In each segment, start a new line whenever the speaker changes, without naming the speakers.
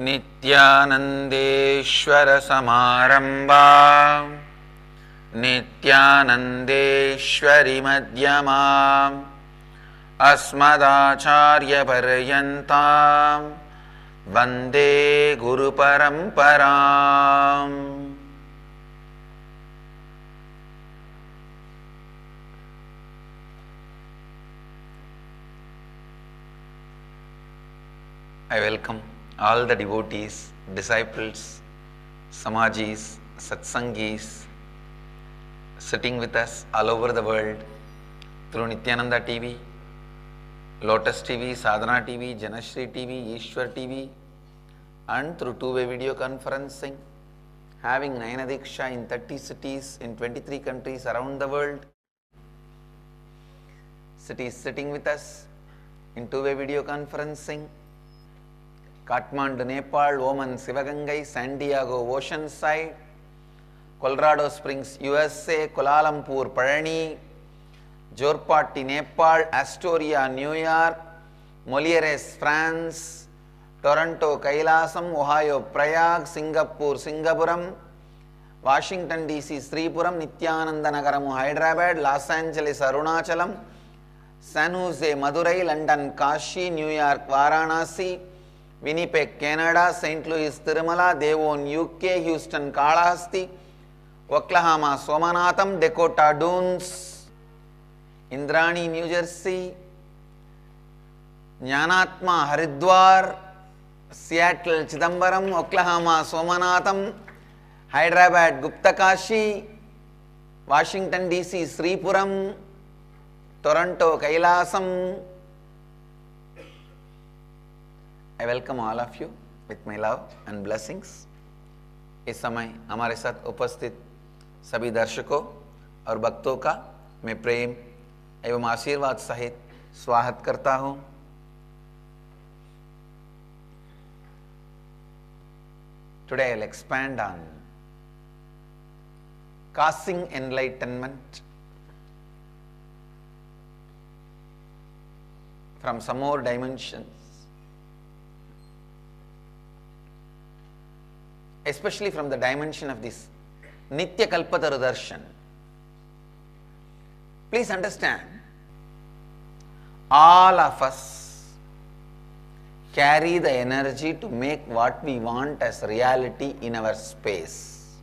नित्यानन्देश्वर समारम्भां नित्यानन्देश्वरि मध्यमाम् अस्मदाचार्यपर्यन्तां वन्दे गुरुपरम्पराम्. I welcome all the devotees, disciples, samajis, satsangis sitting with us all over the world through Nithyananda TV, Lotus TV, Sadhana TV, Janashri TV, Ishwar TV, and through two-way video conferencing, having Nayana Diksha in 30 cities in 23 countries around the world. Cities sitting with us in two-way video conferencing, Kathmandu, Nepal, Oman, Sivagangai, San Diego, Oceanside, Colorado Springs, USA, Kuala Lumpur, Parani, Jorpati, Nepal, Astoria, New York, Molieres, France, Toronto, Kailasam, Ohio, Prayag, Singapore, Singapuram, Washington DC, Sripuram, Nithyananda Nagaramu, Hyderabad, Los Angeles, Arunachalam, San Jose, Madurai, London, Kashi, New York, Varanasi, Winnipeg, Canada, St. Louis, Tirumala, Devon, UK, Houston, Kalahasti, Oklahoma, Somanatham, Dakota Dunes, Indrani, New Jersey, Jnanatma, Haridwar, Seattle, Chidambaram, Oklahoma, Somanatham, Hyderabad, Guptakashi, Washington DC, Sripuram, Toronto, Kailasam. I welcome all of you with my love and blessings. इस समय हमारे साथ उपस्थित सभी दर्शकों और भक्तों का मैं प्रेम एवं आशीर्वाद सहित स्वागत करता हूँ. Today I will expand on causing enlightenment from some more dimensions, especially from the dimension of this Nithya Kalpataru Darshan. Please understand, all of us carry the energy to make what we want as reality in our space.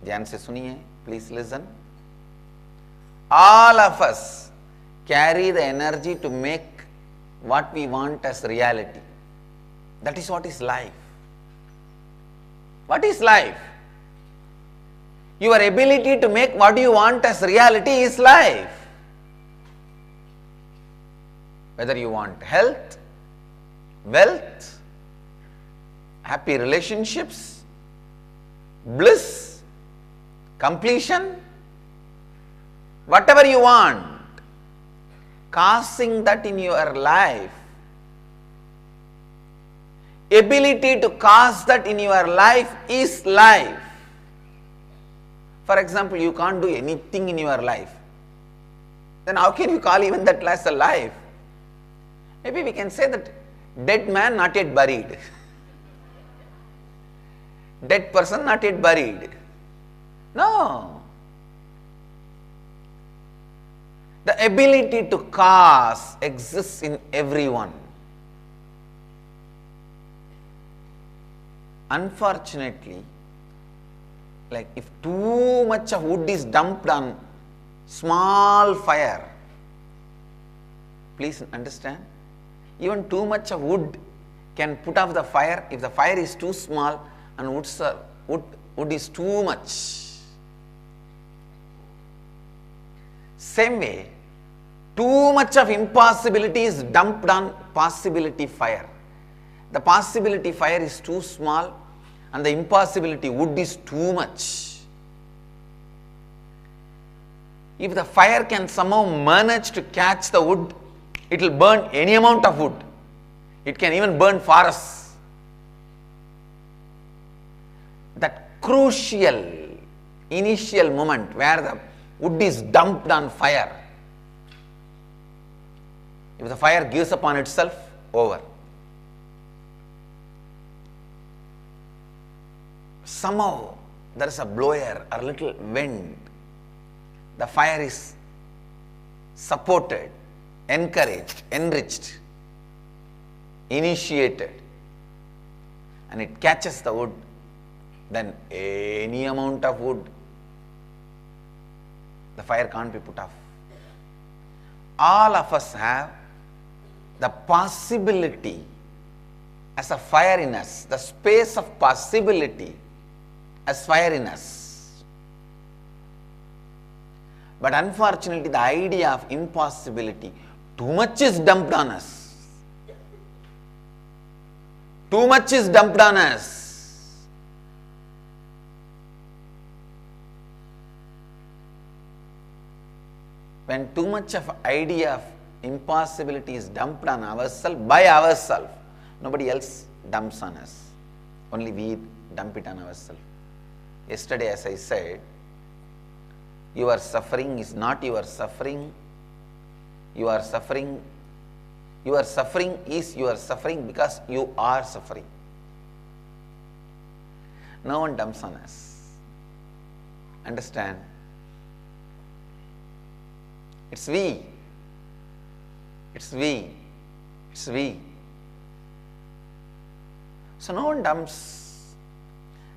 Danse sunae, please listen. All of us carry the energy to make what we want as reality. That is what is life. What is life? Your ability to make what you want as reality is life. Whether you want health, wealth, happy relationships, bliss, completion, whatever you want, causing that in your life, ability to cause that in your life is life. For example, you can't do anything in your life. Then how can you call even that as a life? Maybe we can say that dead man not yet buried. Dead person not yet buried. No. The ability to cause exists in everyone. Unfortunately, like if too much of wood is dumped on small fire, please understand, even too much of wood can put off the fire if the fire is too small and wood is too much. Same way, too much of impossibility is dumped on possibility fire. The possibility fire is too small and the impossibility wood is too much. If the fire can somehow manage to catch the wood, it will burn any amount of wood. It can even burn forests. That crucial initial moment where the wood is dumped on fire, if the fire gives upon itself, over. somehow there is a blower or a little wind, the fire is supported, encouraged, enriched, initiated, and it catches the wood, then any amount of wood, the fire can't be put off. All of us have the possibility as a fire in us, the space of possibility as fire in us. But unfortunately, the idea of impossibility, too much is dumped on us. Too much is dumped on us. When too much of idea of impossibility is dumped on ourselves, by ourselves, nobody else dumps on us. Only we dump it on ourselves. Yesterday, as I said, your suffering is not your suffering. Your suffering is your suffering because you are suffering. No one dumps on us. Understand? It's we. It's we. It's we. So no one dumps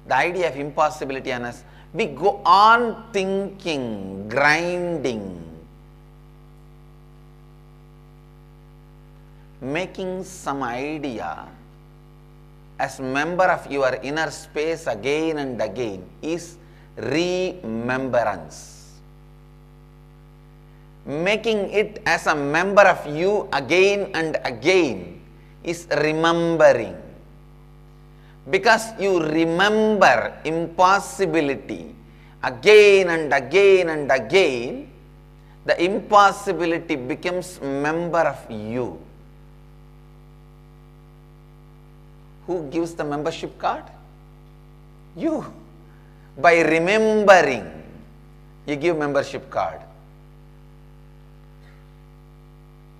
the idea of impossibility on us. We go on thinking, grinding, making some idea as member of your inner space again and again is remembrance. Making it as a member of you again and again is remembering. Because you remember impossibility again and again and again, the impossibility becomes member of you. Who gives the membership card? You. By remembering, you give membership card.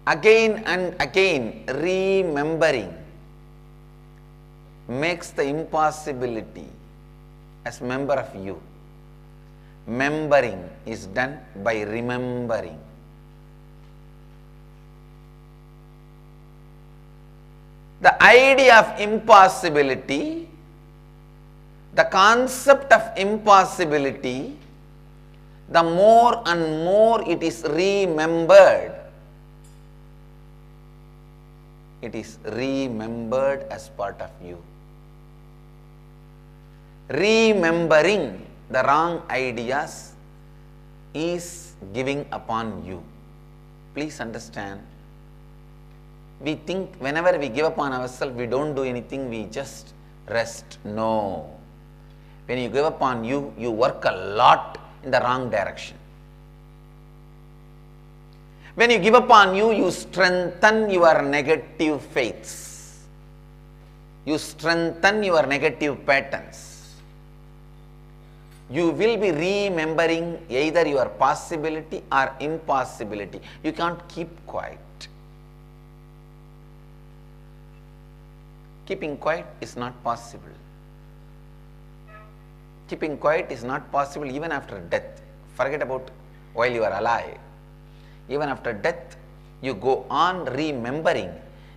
Again and again, remembering makes the impossibility as member of you. Membering is done by remembering. The idea of impossibility, the concept of impossibility, the more and more it is remembered, it is remembered as part of you. Remembering the wrong ideas is giving upon you. Please understand. We think whenever we give upon ourselves, we don't do anything, we just rest. No. When you give upon you, you work a lot in the wrong direction. When you give upon you, you strengthen your negative faiths. You strengthen your negative patterns. You will be remembering either your possibility or impossibility. You can't keep quiet. Keeping quiet is not possible. Keeping quiet is not possible even after death. Forget about while you are alive. Even after death, you go on remembering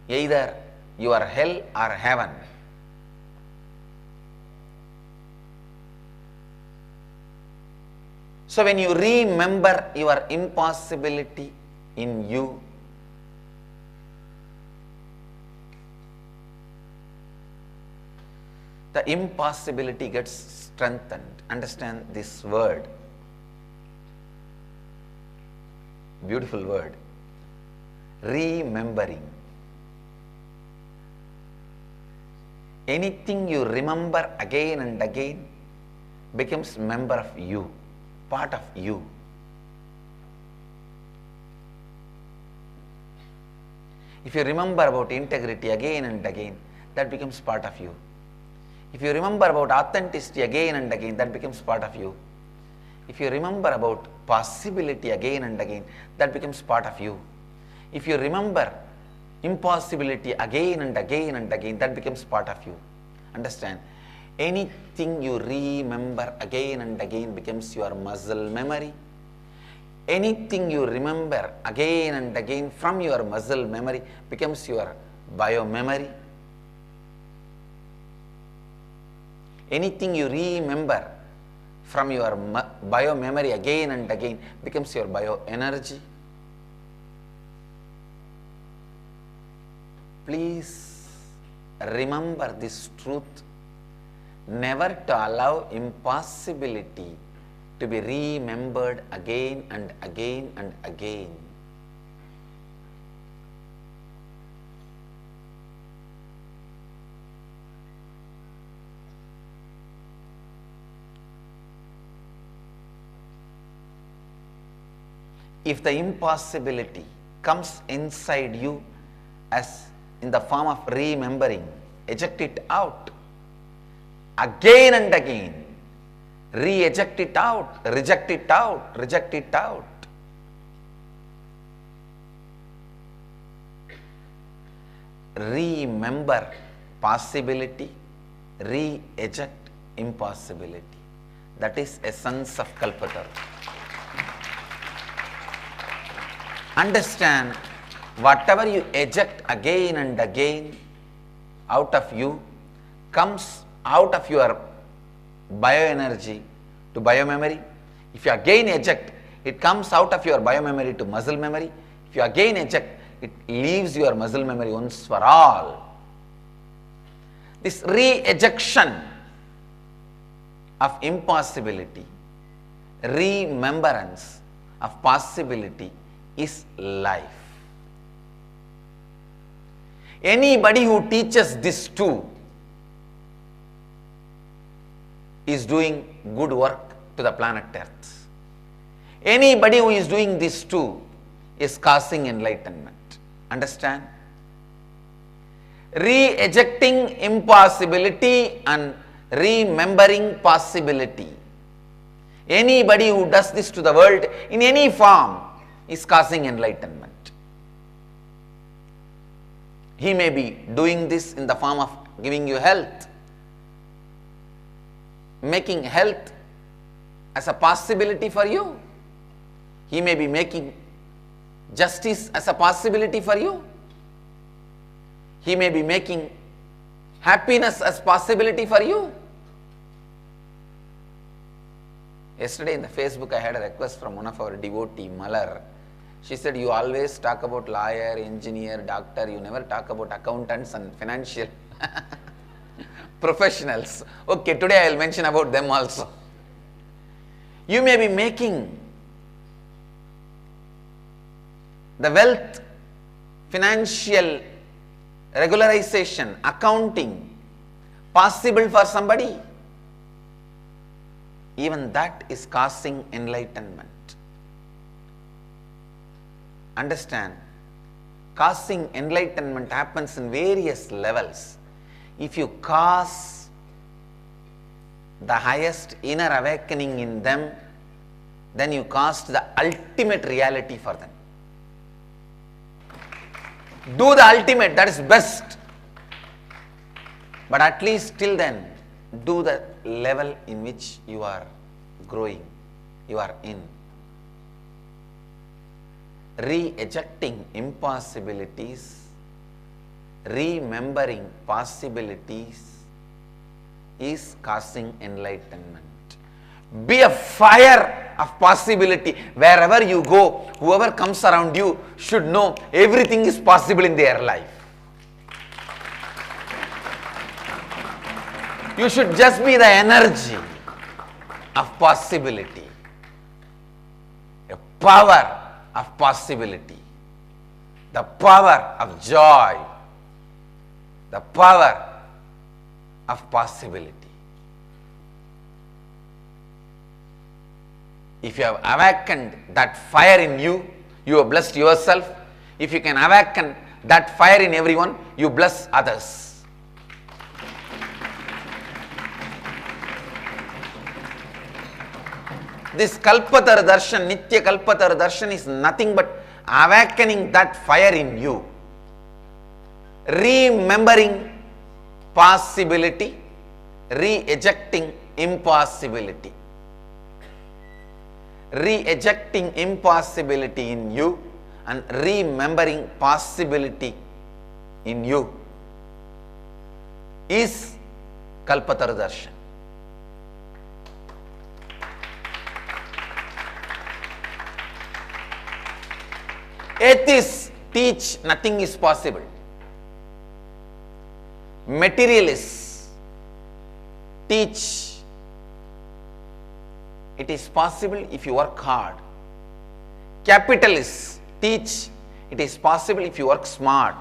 either your hell or heaven. So when you remember your impossibility in you, the impossibility gets strengthened. Understand this word. Beautiful word. Remembering. Anything you remember again and again becomes member of you, part of you. If you remember about integrity again and again, that becomes part of you. If you remember about authenticity again and again, that becomes part of you. If you remember about possibility again and again, that becomes part of you. If you remember impossibility again and again and again, that becomes part of you. Understand? Anything you remember again and again becomes your muscle memory. Anything you remember again and again from your muscle memory becomes your bio-memory. Anything you remember from your bio-memory again and again becomes your bio-energy. Please remember this truth, never to allow impossibility to be remembered again and again and again. If the impossibility comes inside you as in the form of remembering, eject it out again and again. Re-eject it out, reject it out, reject it out. Remember possibility, re-eject impossibility. That is essence of Kalpataru. Understand, whatever you eject again and again out of you comes out of your bioenergy to biomemory. If you again eject, it comes out of your biomemory to muscle memory. If you again eject, it leaves your muscle memory once for all. This re-ejection of impossibility, remembrance of possibility is life. Anybody who teaches this too is doing good work to the planet Earth. Anybody who is doing this too is causing enlightenment. Understand? Re-ejecting impossibility and remembering possibility. Anybody who does this to the world in any form is causing enlightenment. He may be doing this in the form of giving you health, making health as a possibility for you. He may be making justice as a possibility for you. He may be making happiness as possibility for you. Yesterday in the Facebook, I had a request from one of our devotee, Malar. She said, you always talk about lawyer, engineer, doctor, you never talk about accountants and financial professionals. Okay, today I will mention about them also. You may be making the wealth, financial regularization, accounting possible for somebody. Even that is causing enlightenment. Understand, causing enlightenment happens in various levels. If you cause the highest inner awakening in them, then you caused the ultimate reality for them. Do the ultimate, that is best. But at least till then, do the level in which you are growing, you are in. Re-ejecting impossibilities, remembering possibilities is causing enlightenment. Be a fire of possibility. Wherever you go, whoever comes around you should know everything is possible in their life. You should just be the energy of possibility, a power of possibility, the power of joy, the power of possibility. If you have awakened that fire in you, you have blessed yourself. If you can awaken that fire in everyone, you bless others. This Kalpataru Darshan, Nithya Kalpataru Darshan is nothing but awakening that fire in you. Remembering possibility, re-ejecting impossibility. Re-ejecting impossibility in you and remembering possibility in you is Kalpataru Darshan. Atheists teach nothing is possible. Materialists teach it is possible if you work hard. Capitalists teach it is possible if you work smart.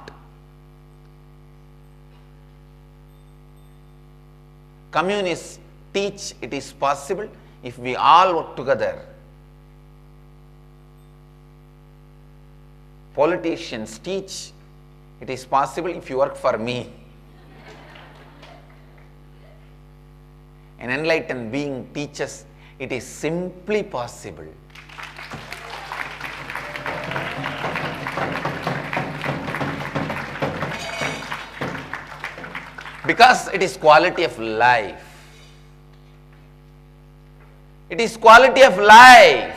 Communists teach it is possible if we all work together. Politicians teach it is possible if you work for me. An enlightened being teaches it is simply possible. Because it is quality of life. It is quality of life.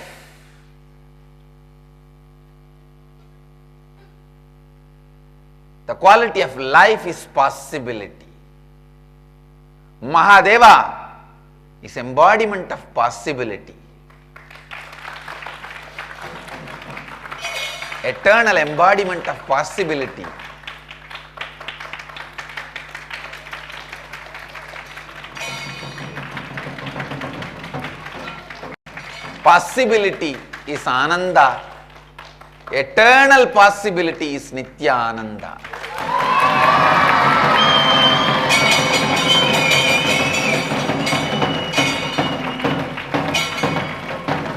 The quality of life is possibility. Mahadeva is embodiment of possibility. Eternal embodiment of possibility. Possibility is Ananda. Eternal possibility is Nithyananda.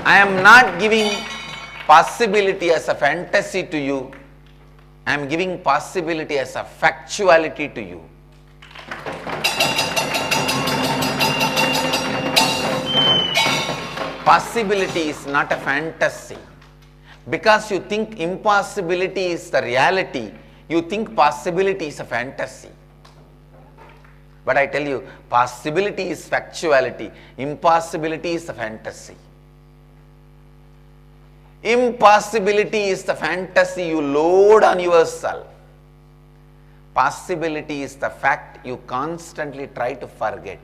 I am not giving possibility as a fantasy to you. I am giving possibility as a factuality to you. Possibility is not a fantasy. Because you think impossibility is the reality, you think possibility is a fantasy. But I tell you, possibility is factuality, impossibility is the fantasy. Impossibility is the fantasy you load on yourself. Possibility is the fact you constantly try to forget.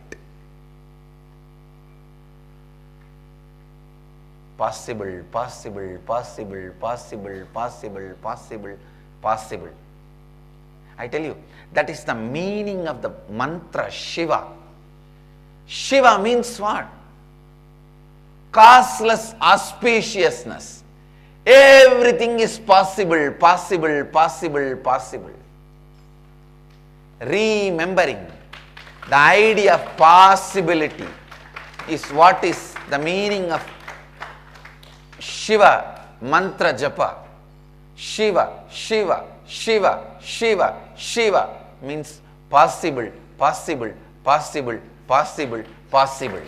Possible, possible, possible, possible, possible, possible, possible. I tell you, that is the meaning of the mantra Shiva. Shiva means what? Causeless auspiciousness. Everything is possible, possible, possible, possible. Remembering the idea of possibility is what is the meaning of Shiva mantra japa. Shiva, Shiva, Shiva, Shiva, Shiva means possible, possible, possible, possible, possible.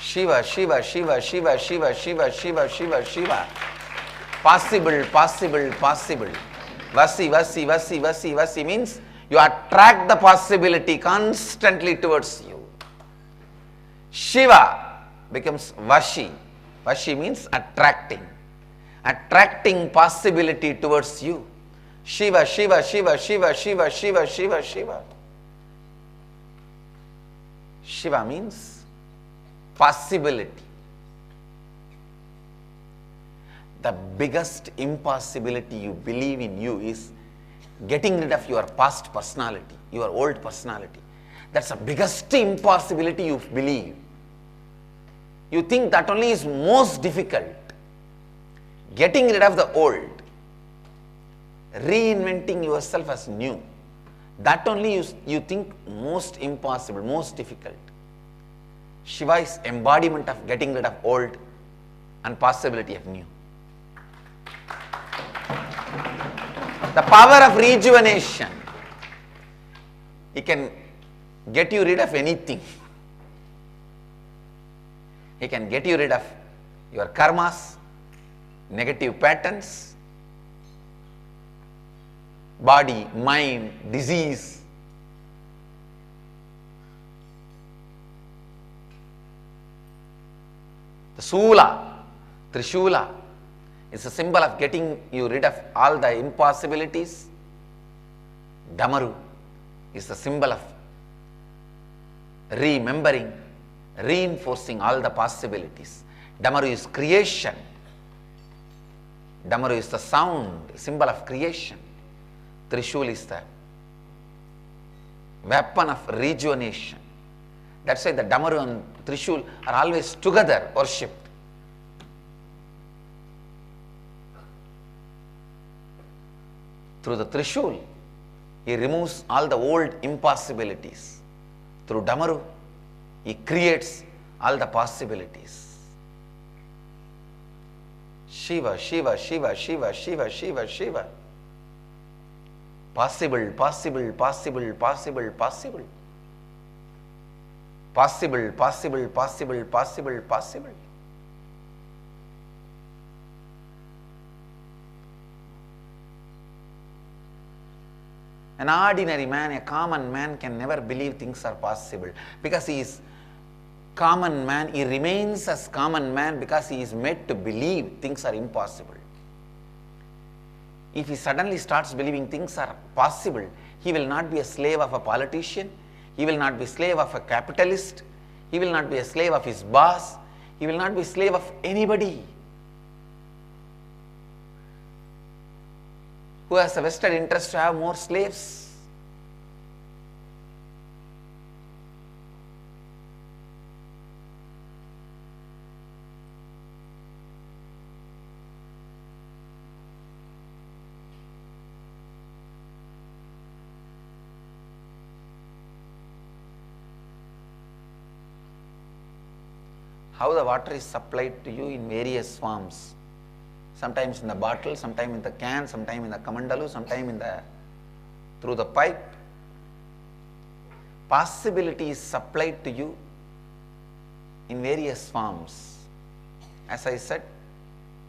Shiva, Shiva, Shiva, Shiva, Shiva, Shiva, Shiva, Shiva, Shiva. Possible, possible, possible. Vasi, Vasi, Vasi, Vasi, Vasi means you attract the possibility constantly towards you. Shiva becomes Vashi. Vashi means attracting. Attracting possibility towards you. Shiva, Shiva, Shiva, Shiva, Shiva, Shiva, Shiva, Shiva. Shiva means possibility. The biggest impossibility you believe in you is getting rid of your past personality, your old personality. That's the biggest impossibility you believe. You think that only is most difficult. Getting rid of the old, reinventing yourself as new. That only you think most impossible, most difficult. Shiva is embodiment of getting rid of old and possibility of new. The power of rejuvenation. He can get you rid of anything. He can get you rid of your karmas, negative patterns, body, mind, disease. The Sula, Trishula, is a symbol of getting you rid of all the impossibilities. Damaru is the symbol of remembering, reinforcing all the possibilities. Damaru is creation. Damaru is the sound, symbol of creation. Trishul is the weapon of rejuvenation. That's why the Damaru and Trishul are always together worshipped. Through the Trishul, he removes all the old impossibilities. Through Damaru, he creates all the possibilities. Shiva, Shiva, Shiva, Shiva, Shiva, Shiva, Shiva. Possible, possible, possible, possible, possible. Possible, possible, possible, possible, possible. An ordinary man, a common man can never believe things are possible because he is common man. He remains as common man because he is made to believe things are impossible. If he suddenly starts believing things are possible, he will not be a slave of a politician. He will not be a slave of a capitalist. He will not be a slave of his boss. He will not be a slave of anybody who has a vested interest to have more slaves. How the water is supplied to you in various forms. Sometimes in the bottle, sometimes in the can, sometimes in the kamandalu, sometimes through the pipe. Possibility is supplied to you in various forms. As I said,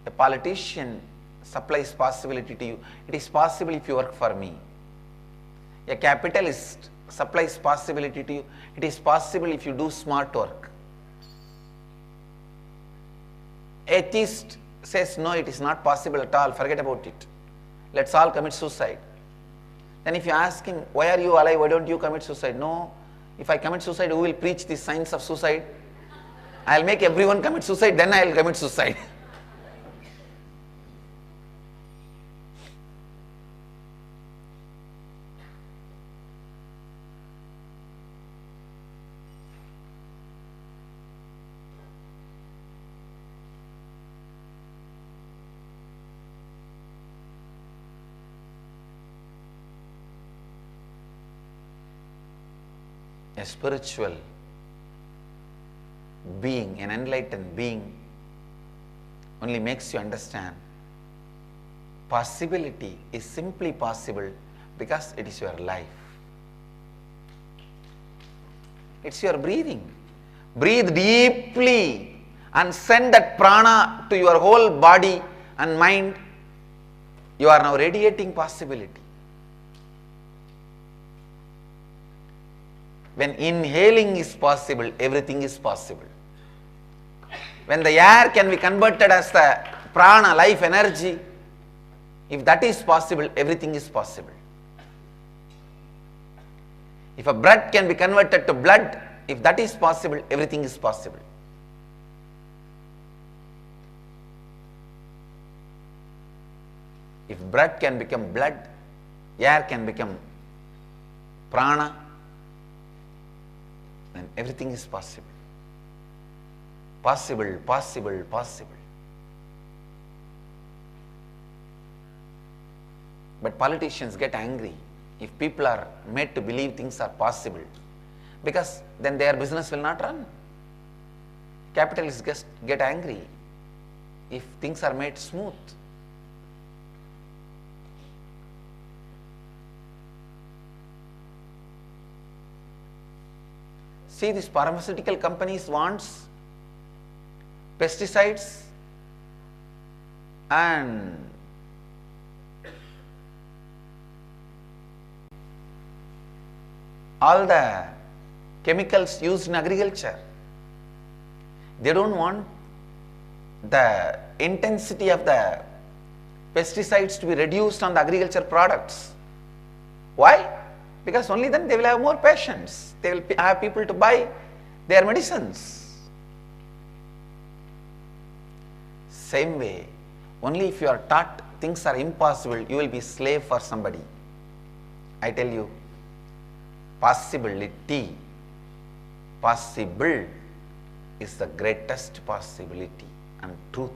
a politician supplies possibility to you. It is possible if you work for me. A capitalist supplies possibility to you. It is possible if you do smart work. Atheist says, no, it is not possible at all, forget about it. Let's all commit suicide. Then if you ask him, why are you alive, why don't you commit suicide? No, if I commit suicide, who will preach the science of suicide? I'll make everyone commit suicide, then I'll commit suicide. A spiritual being, an enlightened being, only makes you understand possibility is simply possible because it is your life. It's your breathing. Breathe deeply and send that prana to your whole body and mind. You are now radiating possibility. When inhaling is possible, everything is possible. When the air can be converted as the prana, life energy, if that is possible, everything is possible. If a breath can be converted to blood, if that is possible, everything is possible. If breath can become blood, air can become prana, then everything is possible. Possible, possible, possible. But politicians get angry if people are made to believe things are possible, because then their business will not run. Capitalists get angry if things are made smooth. See, these pharmaceutical companies wants pesticides and all the chemicals used in agriculture. They don't want the intensity of the pesticides to be reduced on the agriculture products. Why? Because only then they will have more patients. They will have people to buy their medicines. Same way, only if you are taught things are impossible, you will be slave for somebody. I tell you, possibility, possible is the greatest possibility and truth.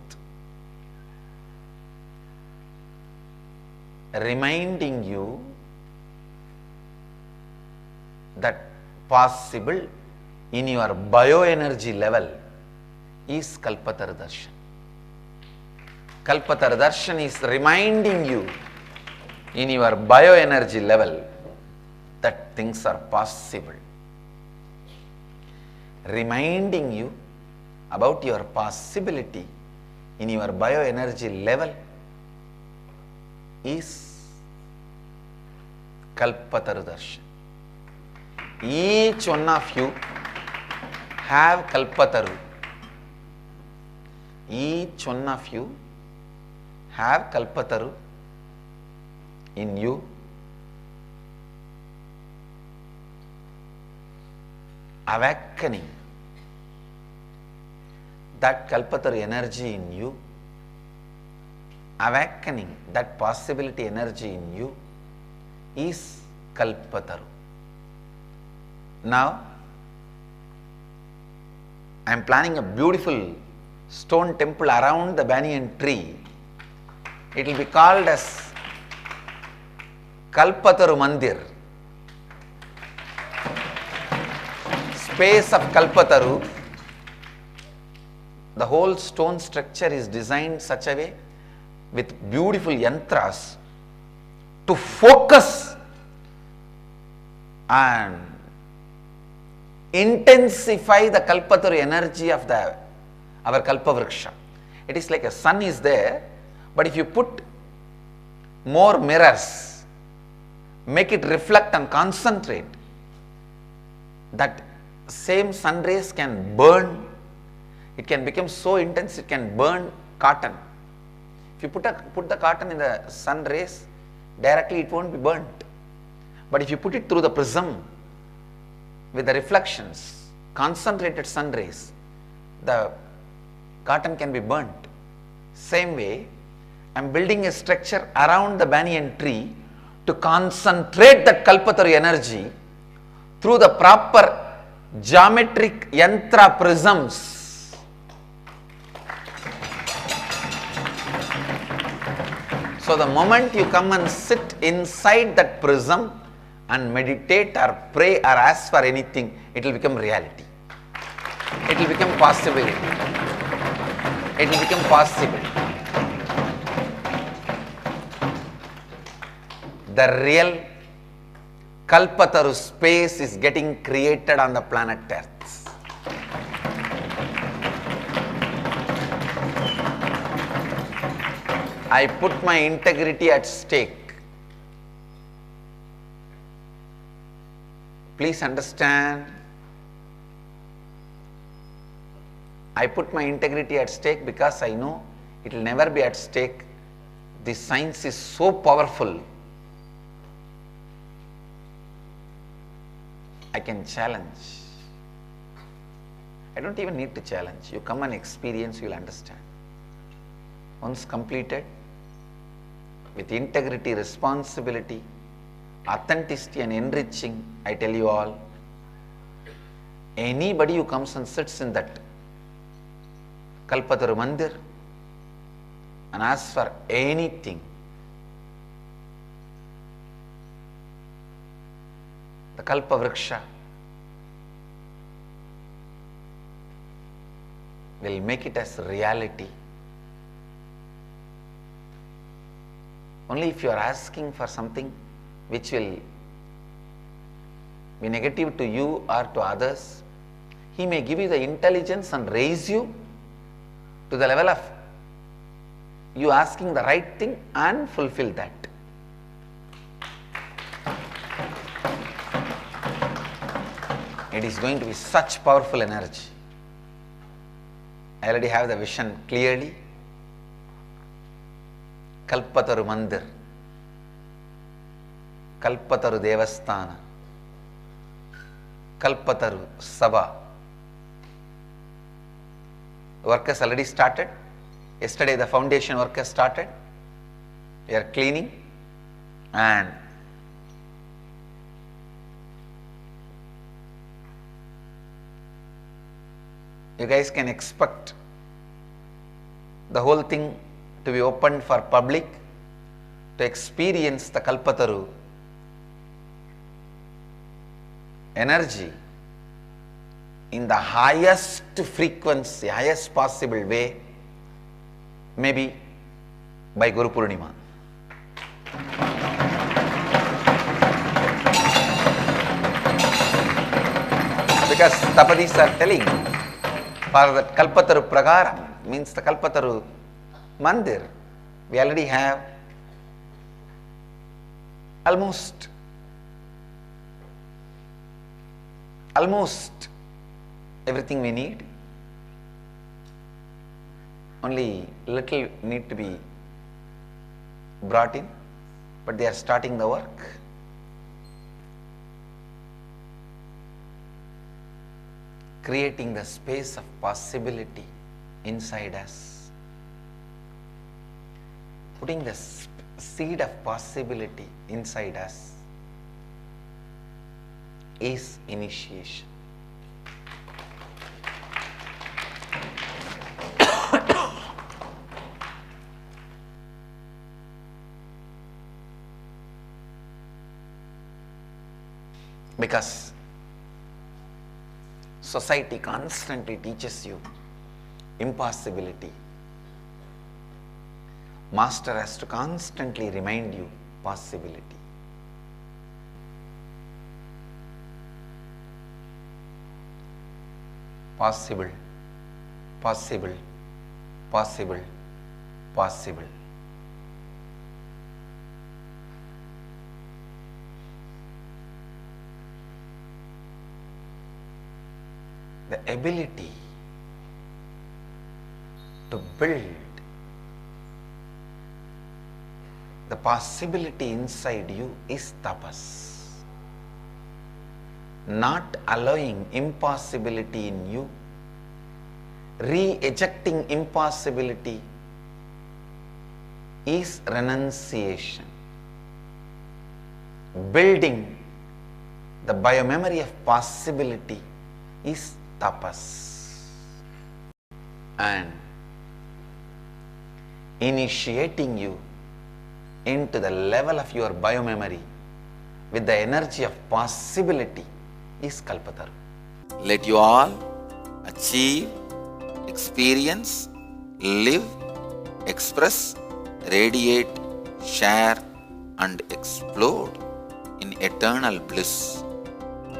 Reminding you that possible in your bioenergy level is Kalpataru Darshan. Kalpataru Darshan is reminding you in your bioenergy level that things are possible. Reminding you about your possibility in your bioenergy level is Kalpataru Darshan. Each one of you have Kalpataru. Each one of you have Kalpataru in you. Awakening that Kalpataru energy in you, awakening that possibility energy in you is Kalpataru. Now, I am planning a beautiful stone temple around the banyan tree. It will be called as Kalpataru Mandir. Space of Kalpataru. The whole stone structure is designed such a way with beautiful yantras to focus and intensify the Kalpataru energy of our Kalpavriksha. It is like a sun is there, but if you put more mirrors, make it reflect and concentrate, that same sun rays can burn. It can become so intense, it can burn cotton. If you put the cotton in the sun rays, directly it won't be burnt. But if you put it through the prism with the reflections, concentrated sun rays, the cotton can be burnt. Same way, I am building a structure around the banyan tree to concentrate that Kalpataru energy through the proper geometric yantra prisms. So the moment you come and sit inside that prism and meditate or pray or ask for anything, it will become reality. It will become possibility. It will become possible. The real Kalpataru space is getting created on the planet Earth. I put my integrity at stake. Please understand. I put my integrity at stake because I know it will never be at stake. This science is so powerful. I can challenge. I don't even need to challenge. You come and experience, you will understand. Once completed, with integrity, responsibility, authenticity and enriching, I tell you all, anybody who comes and sits in that Kalpataru Mandir and asks for anything, the Kalpavriksha will make it as reality. Only if you are asking for something which will be negative to you or to others, he may give you the intelligence and raise you to the level of you asking the right thing and fulfill that. it is going to be such powerful energy. I already have the vision clearly. Kalpataru Mandir, Kalpataru Devasthana, Kalpataru Sabha. Work has already started. Yesterday the foundation work has started. We are cleaning, and you guys can expect the whole thing to be opened for public to experience the Kalpataru energy in the highest frequency, highest possible way, maybe by Guru Purnima. Because Tapadis are telling, for the Kalpataru Pragaram, means the Kalpataru Mandir, we already have almost everything we need. Only little need to be brought in, but they are starting the work. Creating the space of possibility inside us. Putting the seed of possibility inside us is initiation. Because society constantly teaches you impossibility. Master has to constantly remind you possibility. Possible, possible, possible, possible. The ability to build the possibility inside you is tapas. Not allowing impossibility in you, re-ejecting impossibility is renunciation. Building the biomemory of possibility is tapas. And initiating you into the level of your biomemory with the energy of possibility is Kalpataru. Let you all achieve, experience, live, express, radiate, share and explode in eternal bliss.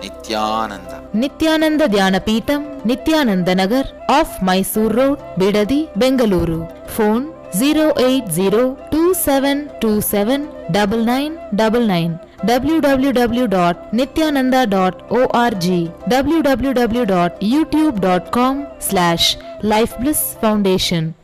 Nithyananda.
Nithyananda Dhyanapitham, Nithyananda Nagar, off Mysore Road, Bidadi, Bengaluru. Phone 08027279999. www.nithyananda.org. www.youtube.com/Life Bliss Foundation.